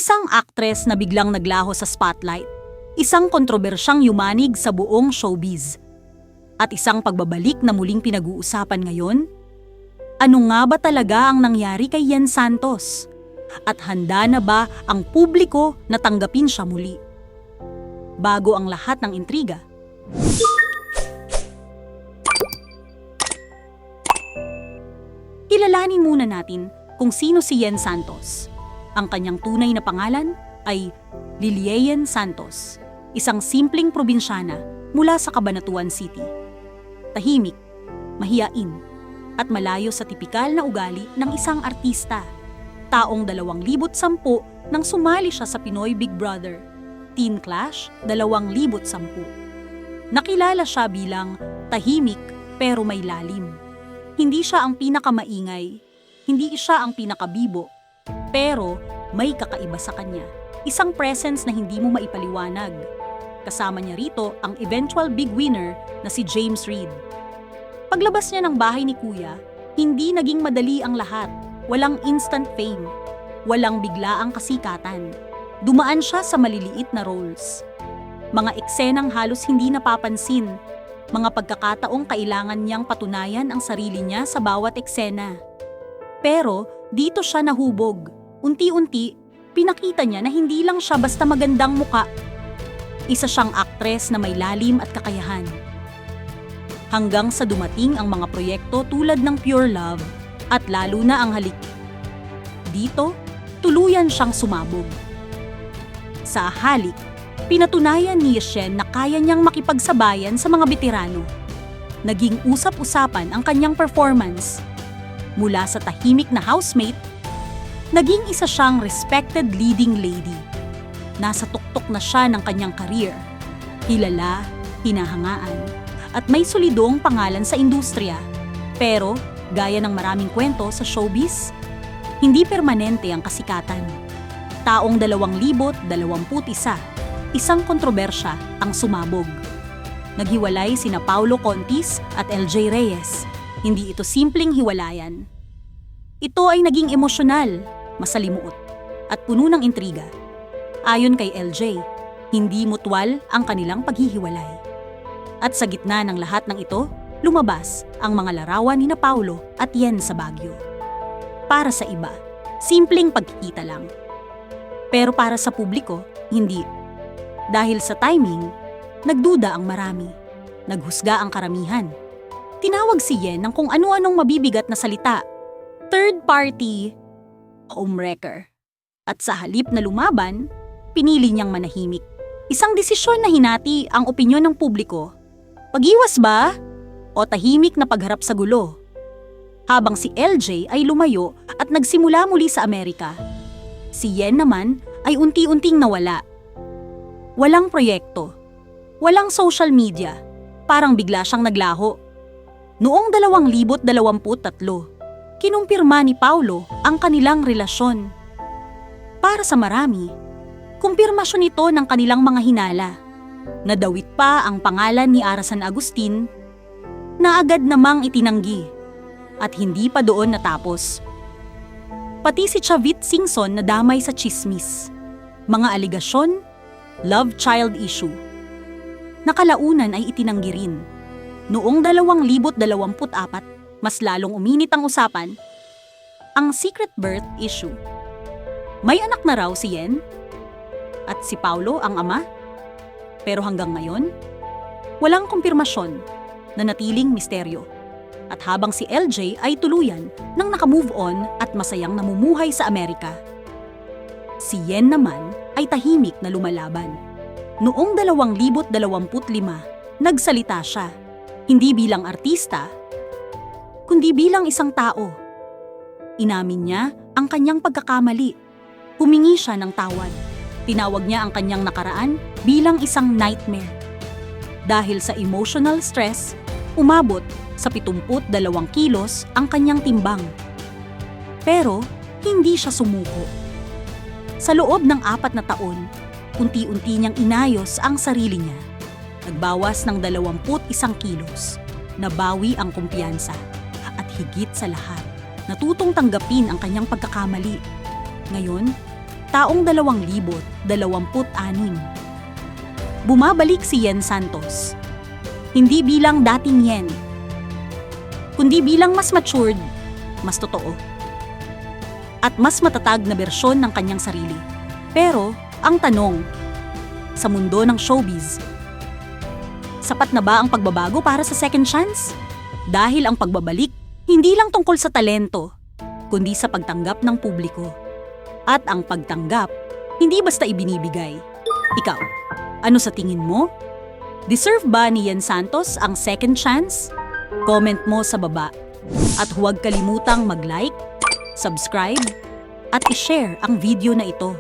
Isang aktres na biglang naglaho sa spotlight. Isang kontrobersyang yumanig sa buong showbiz. At isang pagbabalik na muling pinag-uusapan ngayon? Ano nga ba talaga ang nangyari kay Yen Santos? At handa na ba ang publiko na tanggapin siya muli? Bago ang lahat ng intriga, kilalanin muna natin kung sino si Yen Santos. Ang kanyang tunay na pangalan ay Lilian Santos, isang simpleng probinsyana mula sa Cabanatuan City. Tahimik, mahiyain, at malayo sa tipikal na ugali ng isang artista. Taong 2010 nang sumali siya sa Pinoy Big Brother, Teen Clash 2010. Nakilala siya bilang tahimik pero may lalim. Hindi siya ang pinakamaingay, hindi siya ang pinakabibo, pero may kakaiba sa kanya. Isang presence na hindi mo maipaliwanag. Kasama niya rito ang eventual big winner na si James Reid. Paglabas niya ng bahay ni Kuya, hindi naging madali ang lahat. Walang instant fame. Walang biglaang kasikatan. Dumaan siya sa maliliit na roles. Mga eksenang halos hindi napapansin. Mga pagkakataong kailangan niyang patunayan ang sarili niya sa bawat eksena. Pero dito siya nahubog. Unti-unti, pinakita niya na hindi lang siya basta magandang muka. Isa siyang aktres na may lalim at kakayahan. Hanggang sa dumating ang mga proyekto tulad ng Pure Love at lalo na ang Halik. Dito, tuluyan siyang sumabog. Sa Halik, pinatunayan ni Yeshen na kaya niyang makipagsabayan sa mga veterano. Naging usap-usapan ang kanyang performance. Mula sa tahimik na housemate, naging isa siyang respected leading lady. Nasa tuktok na siya ng kanyang career. Kilala, hinahangaan, at may solidong pangalan sa industriya. Pero, gaya ng maraming kwento sa showbiz, hindi permanente ang kasikatan. Taong 2021, isang kontrobersya ang sumabog. Naghiwalay sina Paulo Contis at LJ Reyes. Hindi ito simpleng hiwalayan. Ito ay naging emosyonal, masalimuot, at puno ng intriga. Ayon kay LJ, hindi mutwal ang kanilang paghihiwalay. At sa gitna ng lahat ng ito, lumabas ang mga larawan ni Paulo at Yen sa Baguio. Para sa iba, simpleng pagkikita lang. Pero para sa publiko, hindi. Dahil sa timing, nagduda ang marami. Naghusga ang karamihan. Tinawag si Yen ng kung ano-anong mabibigat na salita. Third party, homewrecker. At sa halip na lumaban, pinili niyang manahimik. Isang desisyon na hinati ang opinyon ng publiko. Pag-iwas ba? O tahimik na pagharap sa gulo? Habang si LJ ay lumayo at nagsimula muli sa Amerika, si Yen naman ay unti-unting nawala. Walang proyekto, walang social media, parang bigla siyang naglaho. Noong 2023, kinumpirma ni Paulo ang kanilang relasyon. Para sa marami, kumpirmasyon ito ng kanilang mga hinala. Nadawit pa ang pangalan ni Ara San Agustin na agad namang itinanggi at hindi pa doon natapos. Pati si Chavit Singson na damay sa chismis. Mga aligasyon, love child issue. Nakalaunan ay itinanggi rin. Noong 2024, mas lalong uminit ang usapan, ang secret birth issue. May anak na raw si Yen at si Paulo ang ama. Pero hanggang ngayon, walang kumpirmasyon, na natiling misteryo. At habang si LJ ay tuluyan nang nakamove on at masayang namumuhay sa Amerika, si Yen naman ay tahimik na lumalaban. Noong 2025, nagsalita siya, hindi bilang artista, kundi bilang isang tao. Inamin niya ang kanyang pagkakamali. Humingi siya ng tawad. Tinawag niya ang kanyang nakaraan bilang isang nightmare. Dahil sa emotional stress, umabot sa 72 kilos ang kanyang timbang. Pero hindi siya sumuko. Sa loob ng 4 na taon, unti-unti niyang inayos ang sarili niya. Nagbawas ng 21 kilos. Nabawi ang kumpiyansa. At higit sa lahat, natutong tanggapin ang kanyang pagkakamali. Ngayon, taong 2026. Bumabalik si Yen Santos. Hindi bilang dating Yen, kundi bilang mas matured, mas totoo, at mas matatag na bersyon ng kanyang sarili. Pero, ang tanong, sa mundo ng showbiz, sapat na ba ang pagbabago para sa second chance? Dahil ang pagbabalik, hindi lang tungkol sa talento, kundi sa pagtanggap ng publiko. At ang pagtanggap, hindi basta ibinibigay. Ikaw, ano sa tingin mo? Deserve ba ni Yen Santos ang second chance? Comment mo sa baba. At huwag kalimutang mag-like, subscribe, at i-share ang video na ito.